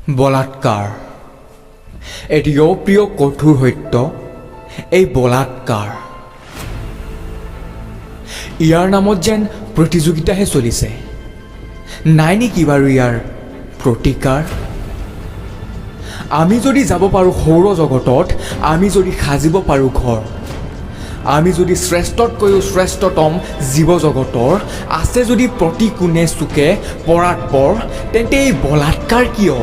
বলাৎকাৰ এটি অপ্ৰিয় কঠোৰ সত্য এই বলাৎকাৰ ইয়াৰ নামত যেন প্ৰতিযোগিতাহে চলিছে নাই নেকি বাৰু ইয়াৰ প্ৰতিকাৰ আমি যদি যাব পাৰোঁ সৌৰ জগতত আমি যদি সাজিব পাৰোঁ ঘৰ আমি যদি শ্ৰেষ্ঠতকৈও শ্ৰেষ্ঠতম জীৱ জগতৰ আছে যদি প্ৰতি কোণে চুকে পৰাৎপৰ তেন্তে এই বলাৎকাৰ কিয়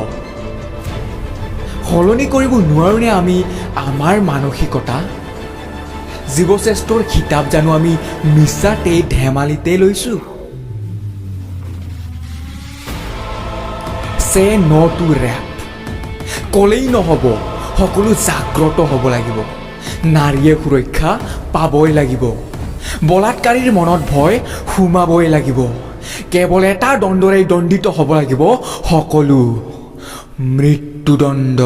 সলনি কৰিব নোৱাৰোঁনে আমি আমাৰ মানসিকতা জীৱশ্ৰেষ্ঠৰ খিতাপ জানো আমি মিছাতে ধেমালিতে লৈছোঁ সে নো টু ৰেপ ক'লেই নহ'ব সকলো জাগ্ৰত হ'ব লাগিব নাৰীয়ে সুৰক্ষা পাবই লাগিব বলাৎকাৰীৰ মনত ভয় সোমাবই লাগিব কেৱল এটা দণ্ডৰেই দণ্ডিত হ'ব লাগিব সকলো মৃত্যুদণ্ড